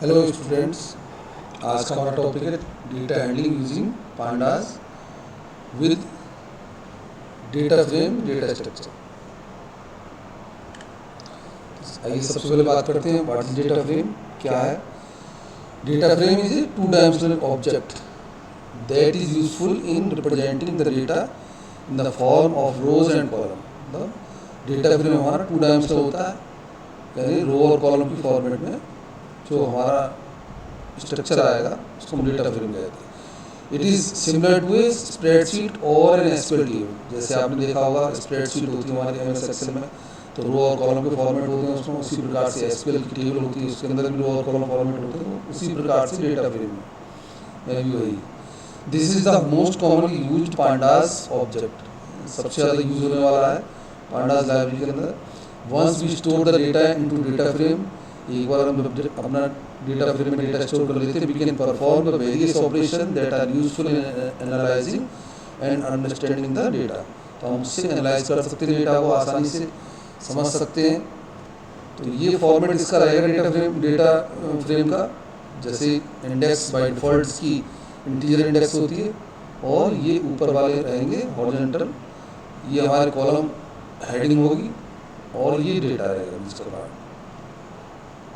Hello students, आज का हमारा टॉपिक है data handling using pandas with data frame data structure. आइए सबसे पहले बात करते हैं व्हाट इज डेटा फ्रेम, क्या है। Data frame is a two dimensional object that is useful in representing the data in the form of rose and column. मतलब data frame हमारा टू डायमेंशनल होता है, यानी रो और कॉलम की फॉर्मेट में जो हमारा स्ट्रक्चर आएगा उसको हम डेटा फ्रेम कहते हैं। It is similar to a spreadsheet और एन एसक्यूएल टेबल। जैसे आपने देखा होगा स्प्रेडशीट होती है हमारे एमएस एक्सेल में, तो रो और कॉलम के फॉर्मेट होते हैं उसमें, उसी प्रकार से एसक्यूएल की टेबल होती है उसके अंदर भी रो और कॉलम फॉर्मेट होते हैं, तो उसी प्रकार से डेटा फ्रेम में भी वही। This is the most commonly used pandas object, सबसे ज़्यादा यूज होने वाला है पांडास लाइब्रेरी के अंदर। Once we store the data into data frame, एक बार हम अपना डेटा फ्रेम में डेटा स्टोर कर लेते हैं, we can perform the various operation that are useful in analyzing and understanding the data. तो हम उससे एनालाइज कर सकते हैं, डेटा को आसानी से समझ सकते हैं। तो ये फॉर्मेट इसका रहेगा डेटा फ्रेम का। जैसे इंडेक्स बाय डिफ़ॉल्ट की इंटीजर इंडेक्स होती है, और ये ऊपर वाले रहेंगे हॉरिजॉन्टल, ये हमारे कॉलम हेडिंग होगी, और ये डेटा रहेगा जिसके बाद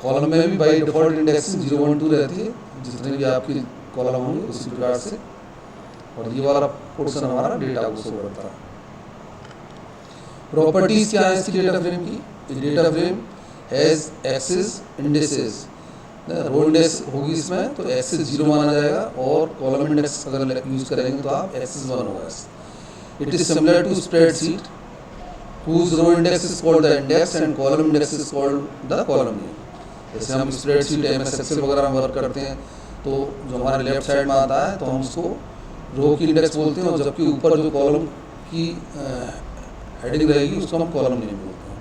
कॉलम में भी बाई डिफ़ॉल्ट इंडेक्सिंग 0 1 2 रहती है, जितने भी आपके कॉलम होंगे उसी प्रकार से। और ये वाला पोर्शन हमारा डेटा को शो करता है। प्रॉपर्टीज़ क्या है इसकी डेटा फ्रेम की। Data frame has axes indexes, row index होगी इसमें तो एक्सेस 0 माना जाएगा, और कॉलम इंडेक्स अगर यूज़ करेंगे तो आप एक्सेस 1 होगा। It is similar to spreadsheet whose row index is called the index and column index is called the column name। जैसे हम स्प्रेडशीट एमएस एक्सेल वगैरह में वर्क करते हैं, तो जो हमारे लेफ्ट साइड में आता है तो हम उसको रो की इंडेक्स बोलते हैं, और जबकि ऊपर जो कॉलम की हेडिंग रहेगी उसको हम कॉलम नेम बोलते हैं।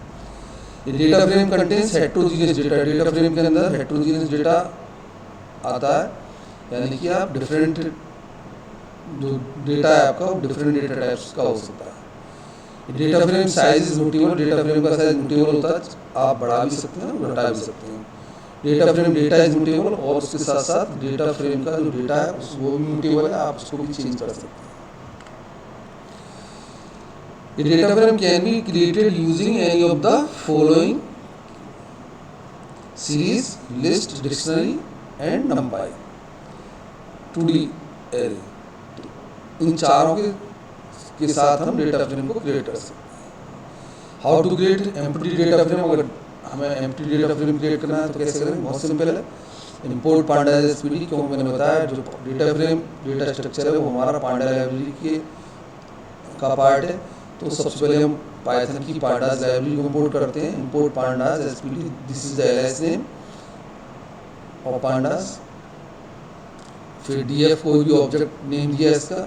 ये data frame contains heterogeneous data, data frame के अंदर हेटेरोजीनियस डेटा आता है, यानी कि आप डिफरेंट जो डेटा है आपका वो डिफरेंट डेटा टाइप्स का हो सकता है। Data frame size is mutable, data frame का साइज म्यूटेबल होता है, आप बढ़ा भी सकते हैं घटा भी सकते हैं। Data frame data is mutable, और उसके साथ साथ डेटा फ्रेम का जो डेटा है वो भी म्यूटेबल है, आप उसको भी चेंज कर सकते हैं। ये data frame can be created using any of the following series, list, dictionary and NumPy 2D array. इन चारों के साथ हम डेटा फ्रेम को क्रिएट कर सकते हैं। How to create empty data frame. अगर हमें एम्प्टी डेटा फ्रेम क्रिएट करना है तो कैसे करेंगे, बहुत सिंपल है। इंपोर्ट पांडास एसपीडी, क्योंकि मैंने बताया जो डेटा फ्रेम डेटा स्ट्रक्चर है वो हमारा पांडा लाइब्रेरी के का पार्ट है। तो सबसे पहले हम पाइथन की पांडास लाइब्रेरी को इंपोर्ट करते हैं। Import pandas SPD, this is the LS name और पांडास, फिर डीएफ कोई भी ऑब्जेक्ट नेम दिया इसका,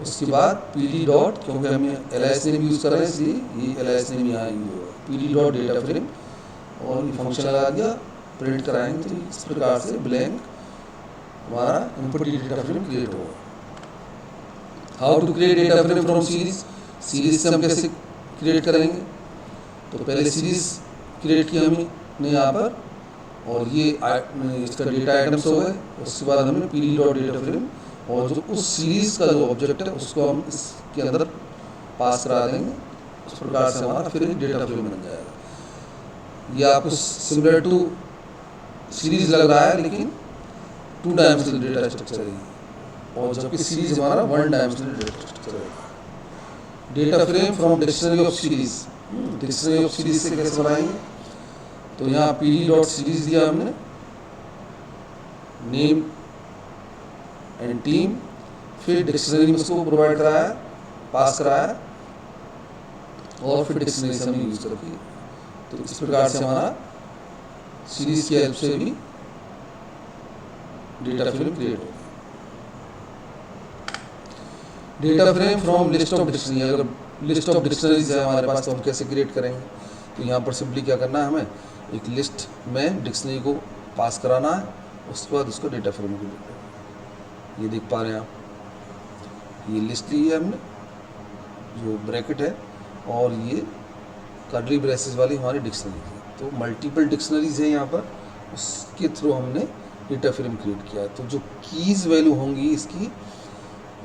उसके बाद पीडी डॉट, क्योंकि हम एलआईएस नेम यूज़ कर रहे हैं इसलिए ये एलआईएस नेम यहाँ यूज होगा, पीडी डॉट डेटा फ्रेम, और ये फंक्शन लगा दिया, प्रिंट कराएंगे तो इस प्रकार से ब्लैंक हमारा इनपुट डेटा फ्रेम क्रिएट होगा। How to create data frame from series, series से हम कैसे क्रिएट करेंगे। तो पहले सीरीज क्रिएट की हमने यहाँ पर, और ये इसका डेटा आइटम्स हो गए। उसके बाद हमने पीडी डॉट डेटा फ्रेम, और जो उस सीरीज़ का जो ऑब्जेक्ट है उसको हम इसके अंदर पास करा देंगे, उस प्रकार से हमारा फिर एक डेटा फ्रेम बन जाएगा। ये आपको सिमिलर टू सीरीज लग रहा है, लेकिन 2 डायमेंशनल डेटा स्ट्रक्चर है, और जबकि सीरीज हमारा 1 डायमेंशनल डेटा स्ट्रक्चर है। Data frame from dictionary of series, dictionary of series से कैसे बनाएंगे। तो यहाँ पीडी डॉट सीरीज दिया हमने, नेम एंड टीम, फिर डिक्शनरी में उसको प्रोवाइड कराया, पास कराया, और फिर डिक्शनरी से हमने यूज करके, तो इस प्रकार से हमारा सीरीज की हेल्प से भी डेटा फ्रेम क्रिएट हो। Data frame from list of dictionary, अगर लिस्ट ऑफ डिक्शनरीज है हमारे पास तो हम कैसे क्रिएट करेंगे। तो यहाँ पर सिंपली क्या करना है, हमें एक लिस्ट में डिक्शनरी को पास कराना है, उसके बाद उसको डेटा फ्रेम क्रिएट करना है। ये देख पा रहे हैं आप, ये लिस्ट ली है हमने, जो ब्रैकेट है, और ये कर्ली ब्रेसेस वाली हमारी डिक्शनरी है। तो मल्टीपल डिक्शनरीज है यहाँ पर, उसके थ्रू हमने डेटा फ्रेम क्रिएट किया है। तो जो कीज़ वैल्यू होंगी इसकी,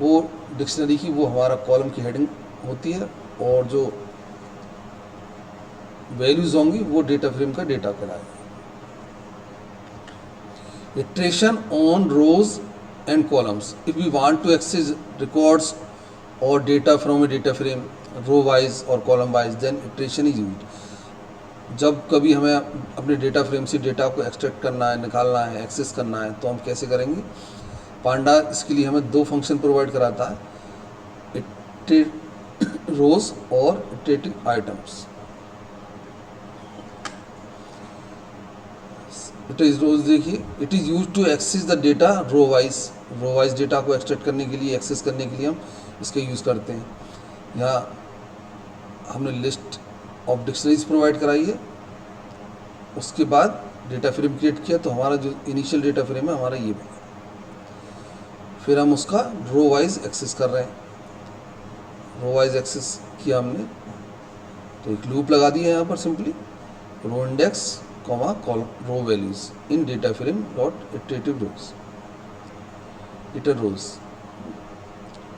वो डिक्शनरी की, वो हमारा कॉलम की हेडिंग होती है, और जो वैल्यूज़ होंगी वो डेटा फ्रेम का डेटा कहलाएगा। Iteration on rows and columns. If we want to access records or data from a data frame, row wise or column wise, then iteration is used. जब कभी हमें अपने डेटा फ्रेम से data को extract करना है, निकालना है, एक्सेस करना है, तो हम कैसे करेंगे? पांडा इसके लिए हमें दो फंक्शन प्रोवाइड कराता है, इटरेट रोज और iterative items. It is rows देखिए, it is use to access the data row wise data को एक्सट्रैक्ट करने के लिए, एक्सेस करने के लिए हम इसके यूज़ करते हैं। यहाँ हमने लिस्ट ऑफ डिक्शनरीज प्रोवाइड कराई है, उसके बाद डेटा फ्रेम क्रिएट किया, तो हमारा जो इनिशियल डेटा फ्रेम है हमारा ये बना। फिर हम उसका रो वाइज एक्सेस कर रहे हैं। रो वाइज एक्सेस किया हमने, तो एक लूप लगा दिया यहाँ पर simply, row index comma column row values in data frame dot iterative rows, iterrows.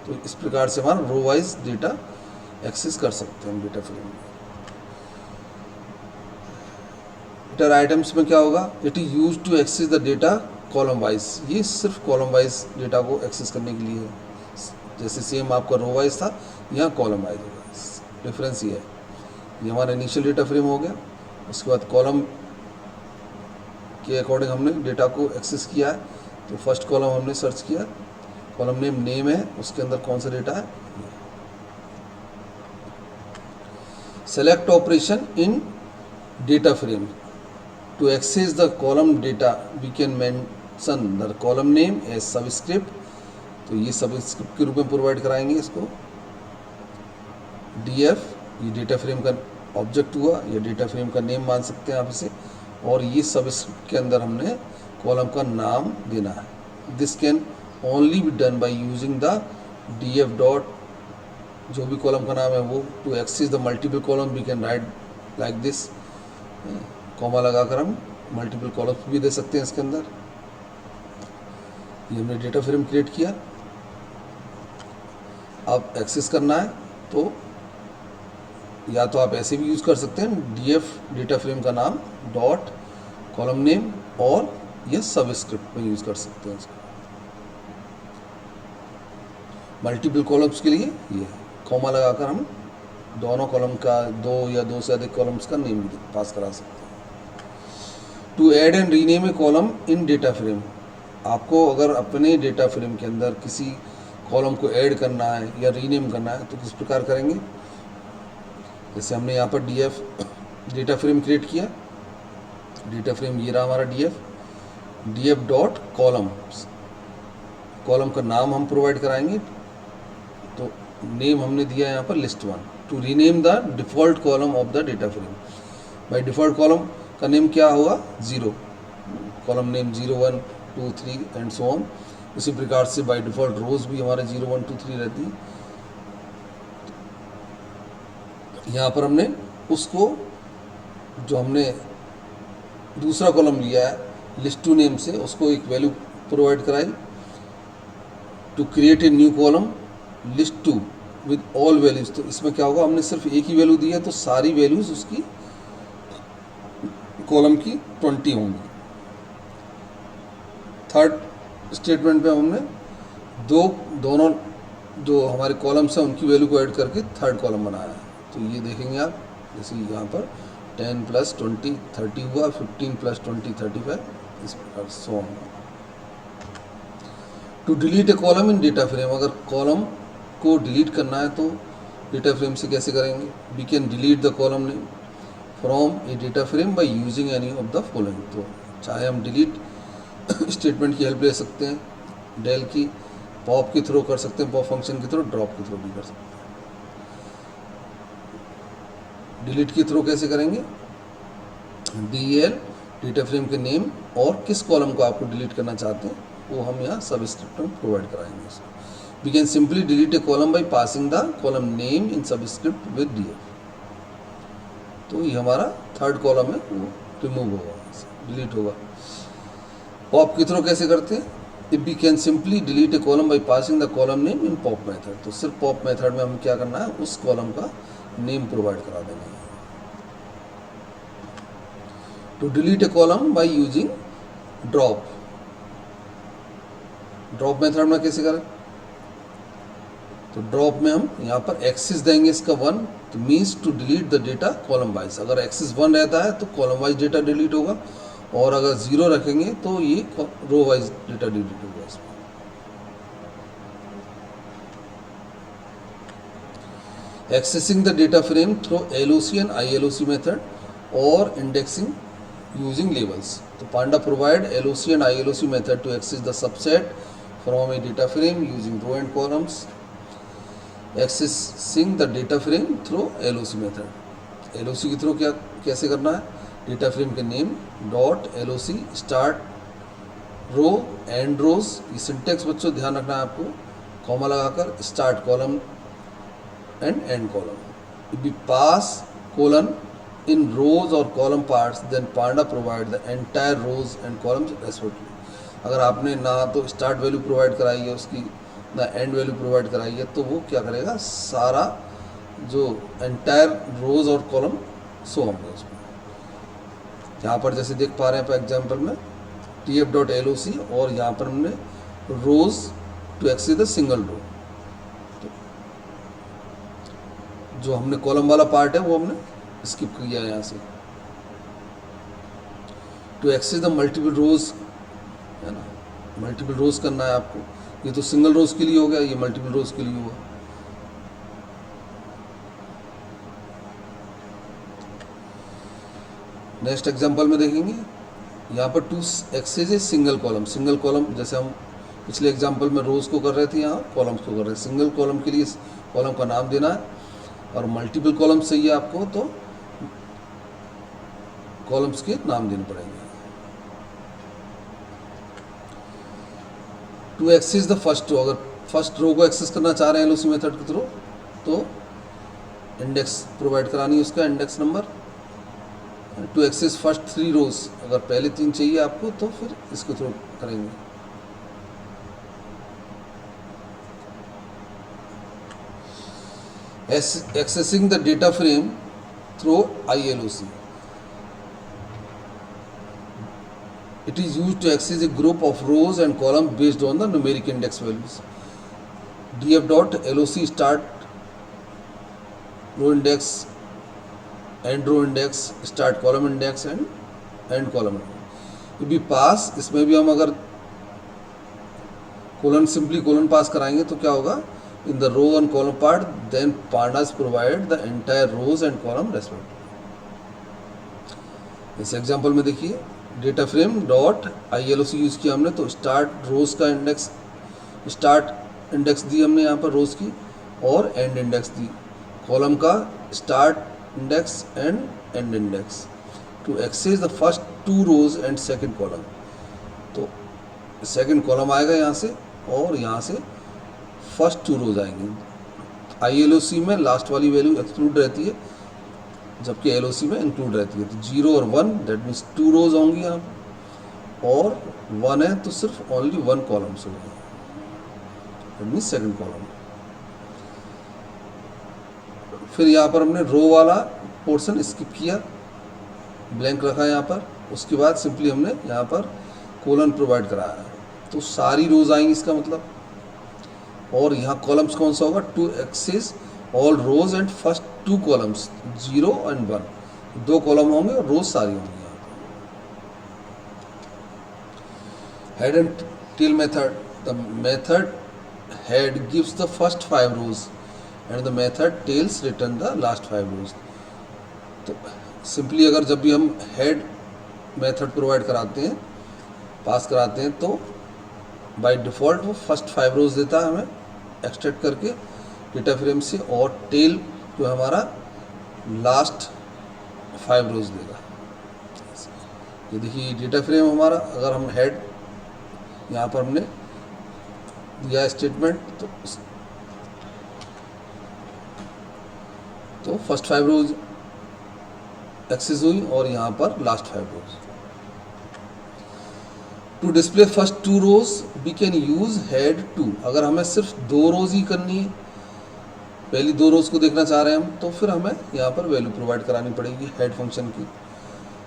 तो इस प्रकार से हमारा रो वाइज डेटा एक्सेस कर सकते हैं हम डेटा फ्रेम में। इटर आइटम्स में क्या होगा? It is use to access the data column wise. ये सिर्फ कॉलम वाइज डेटा को एक्सेस करने के लिए है। जैसे सेम आपका रो वाइज था, यहाँ कॉलम वाइज होगा। डिफरेंस ये है। ये हमारा इनिशियल डेटा फ्रेम हो गया। उसके बाद कॉलम के अकॉर्डिंग हमने डेटा को एक्सेस किया है। तो फर्स्ट कॉलम हमने सर्च किया, कॉलम नेम है, उसके अंदर कौन सा डेटा है। Select operation in data frame to access the column data we can mention the column name as subscript. तो ये सबस्क्रिप्ट के रूप में प्रोवाइड कराएंगे इसको। डीएफ ये डेटा फ्रेम का ऑब्जेक्ट हुआ, या डेटा फ्रेम का नेम मान सकते हैं आप इसे। और ये सबस्क्रिप्ट के अंदर हमने कॉलम का नाम देना है। This can only be done by using the DF dot, जो भी कॉलम का नाम है वो, to access the multiple column we can write like this. Comma लगाकर हम मल्टीपल कॉलम्स भी दे सकते हैं इसके अंदर। ये हमने डेटा फ्रेम क्रिएट किया। अब एक्सेस करना है तो या तो आप ऐसे भी यूज़ कर सकते हैं, डीएफ डेटा फ्रेम का नाम डॉट कॉलम नेम, और यह सबस्क्रिप्ट में यूज़ कर सकते हैं इसको। मल्टीपल कॉलम्स के लिए ये कॉमा लगाकर हम दोनों कॉलम का, दो या दो से अधिक कॉलम्स का नेम भी पास करा सकते हैं। To add and rename a column in data frame, आपको अगर अपने डेटा फ्रेम के अंदर किसी कॉलम को ऐड करना है या रीनेम करना है तो किस प्रकार करेंगे? जैसे हमने यहाँ पर डीएफ डेटा फ्रेम क्रिएट किया, डेटा फ्रेम ये रहा हमारा डीएफ डॉट कॉलम, कॉलम का नाम हम प्रोवाइड कराएंगे। तो नेम हमने दिया यहाँ पर list1 to rename the default column of the data frame. By default column का नेम क्या होगा? 0, column name 0, 1, 2, 3 and so on. उसी प्रकार से बाई डिफ़ॉल्ट रोज भी हमारे 0, 1, 2, 3 रहती है। यहाँ पर हमने उसको, जो हमने दूसरा कॉलम लिया है list2 नेम से, उसको एक वैल्यू प्रोवाइड कराई to create a new column list2 with all values. तो इसमें क्या होगा? हमने सिर्फ एक ही वैल्यू दी है, तो सारी वैल्यूज़ उसकी कॉलम की 20 होंगी। थर्ड स्टेटमेंट पे हमने दोनों जो हमारे कॉलम्स हैं उनकी वैल्यू को ऐड करके थर्ड कॉलम बनाया है। तो ये देखेंगे आप, जैसे यहाँ पर 10 + 20 30 हुआ, 15 + 20 35, इस प्रकार so on. To delete a column in data frame, अगर कॉलम को डिलीट करना है तो डेटा फ्रेम से कैसे करेंगे? We can delete the column name from a data frame by using any of the following. तो चाहे हम डिलीट स्टेटमेंट की हेल्प ले सकते हैं, डेल की, पॉप के थ्रू कर सकते हैं, पॉप फंक्शन के थ्रू, ड्रॉप के थ्रू भी कर सकते हैं। डिलीट के थ्रू कैसे करेंगे? del डेटा फ्रेम के नेम और किस कॉलम को आपको डिलीट करना चाहते हैं वो हम यहाँ सबस्क्रिप्ट में प्रोवाइड कराएंगे। We can simply delete a column by passing the column name in subscript with df। तो ये हमारा थर्ड कॉलम है, वो रिमूव होगा, डिलीट होगा। पॉप के थ्रू कैसे करते हैं? If we can simply delete a column by passing the column name in pop method. तो सिर्फ पॉप मेथड में हमें क्या करना है, उस कॉलम का नेम प्रोवाइड करा देना है। To delete a column by using drop, drop method में कैसे करें? तो ड्रॉप में हम यहाँ पर एक्सिस देंगे इसका 1, तो means to delete the data column wise. अगर एक्सिस 1 रहता है तो कॉलम वाइज डेटा डिलीट होगा, और अगर 0 रखेंगे तो ये रो वाइज डेटा डिलीट होगा इसमें। Accessing the data frame through LOC and ILOC method और इंडेक्सिंग using labels. तो Panda provide LOC and ILOC method to access the subset from a data frame using row and columns. Accessing the data frame through LOC method. LOC के through क्या कैसे करना है? Data frame के name dot LOC start row end rows. ये syntax बच्चों ध्यान रखना है आपको, कॉमा लगाकर start column end end column. If we pass colon in rows or column parts then Panda provide the entire rows and columns respectively. अगर आपने ना तो स्टार्ट वैल्यू प्रोवाइड कराई है उसकी, ना एंड वैल्यू प्रोवाइड कराई है, तो वो क्या करेगा, सारा जो एंटायर रोज और कॉलम शो होंगे उसमें। यहाँ पर जैसे देख पा रहे हैं एग्जाम्पल में tf.loc, और यहाँ पर हमने rows to access the single row, जो हमने कॉलम वाला पार्ट है वो हमने स्किप किया है यहाँ से। टू एक्सेस द मल्टीपल रोज, है ना, मल्टीपल रोज करना है आपको। ये तो सिंगल रोज के लिए हो गया, ये मल्टीपल रोज के लिए हुआ। नेक्स्ट एग्जांपल में देखेंगे, यहाँ पर to access a single column. Single column जैसे हम पिछले एग्जांपल में रोज को कर रहे थे, यहाँ कॉलम्स को कर रहे हैं। सिंगल कॉलम के लिए कॉलम का नाम देना है, और मल्टीपल कॉलम चाहिए आपको तो कॉलम्स के नाम देने पड़ेंगे। To access the first row, अगर फर्स्ट रो को एक्सेस करना चाह रहे हैं LOC मेथड के थ्रू, तो इंडेक्स प्रोवाइड करानी है, उसका index number. To access first 3 rows, अगर पहले 3 चाहिए आपको तो फिर इसके थ्रू करेंगे। Accessing the data frame through ILOC. It is used to access a group of rows and columns based on the numeric index values. df.loc start row index, end row index, start column index and end column. If we pass, इसमें भी हम अगर colon simply colon पास कराएंगे तो क्या होगा, in the row and column part then pandas provide the entire rows and column respectively. इस example में देखिए, data frame dot ILOC use किया हमने, तो स्टार्ट रोज का इंडेक्स, स्टार्ट इंडेक्स दी हमने यहाँ पर रोज की, और एंड इंडेक्स दी कॉलम का, start index and end index. To access the first 2 rows and second column, तो सेकंड कॉलम आएगा यहाँ से, और यहाँ से फर्स्ट 2 रोज आएंगे। ILOC में लास्ट वाली वैल्यू एक्सक्लूड रहती है, जबकि LOC में इंक्लूड रहती है। तो 0 और 1 दैट मीन्स 2 रोज होंगी यहाँ, और 1 है तो सिर्फ ओनली 1 कॉलम्स होंगे, दैट मीन्स सेकंड कॉलम। फिर यहाँ पर हमने रो वाला पोर्शन स्किप किया, ब्लैंक रखा यहाँ पर, उसके बाद सिंपली हमने यहाँ पर कोलन प्रोवाइड कराया है, तो सारी रोज आएंगी इसका मतलब। और यहाँ कॉलम्स कौन सा होगा, to access all rows and first 2 columns 0 and 1, 2 column होंगे और रोज सारी होंगी यहाँ पर। Head and tail method, the method head gives the first 5 rows and the method tails return the last 5 rows. तो सिंपली अगर जब भी हम हेड मेथड प्रोवाइड कराते हैं, पास कराते हैं, तो बाय डिफ़ॉल्ट वो फर्स्ट 5 रोज देता है हमें एक्सट्रैक्ट करके डेटा फ्रेम से, और टेल जो हमारा लास्ट 5 रोज देगा। ये देखिए डेटा फ्रेम हमारा, अगर हम हेड यहाँ पर हमने दिया स्टेटमेंट, तो फर्स्ट 5 रोज एक्सेस हुई, और यहाँ पर last 5 rows. To display first 2 rows we can use head two. अगर हमें सिर्फ 2 रोज ही करनी है, पहली 2 रोज को देखना चाह रहे हैं हम, तो फिर हमें यहाँ पर वैल्यू प्रोवाइड करानी पड़ेगी हेड फंक्शन की।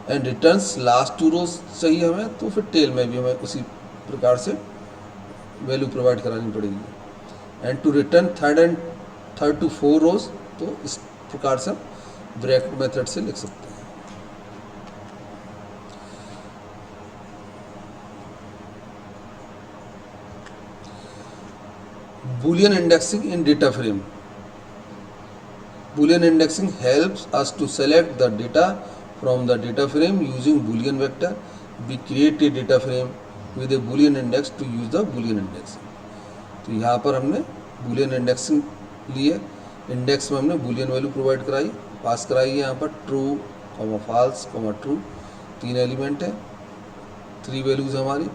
एंड रिटर्न्स लास्ट 2 रोज चाहिए हमें, तो फिर टेल में भी हमें उसी प्रकार से वैल्यू प्रोवाइड करानी पड़ेगी। And to return third to 4 rows, तो इस प्रकार से हम ब्रैकेट मेथड से लिख सकते हैं। Boolean indexing in data frame. Boolean indexing helps us to select the data from the data frame using Boolean vector. We create a data frame with a Boolean index to use the Boolean indexing. तो यहाँ पर हमने Boolean indexing लिए, index में हमने Boolean value provide कराई, पास कराई है यहाँ पर ट्रू, फॉल्स, ट्रू, 3 एलिमेंट है, 3 वैल्यूज हमारी।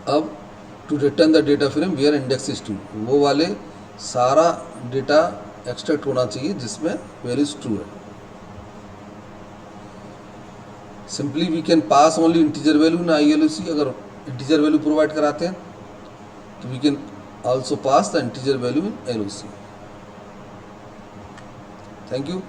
अब to return the data frame where index is true, वो वाले सारा डेटा एक्सट्रैक्ट होना चाहिए जिसमें वैल्यूज ट्रू है। Simply we can pass only integer value in ILOC। अगर इंटीजर वैल्यू प्रोवाइड कराते हैं तो we can also pass the integer value in LOC। Thank you.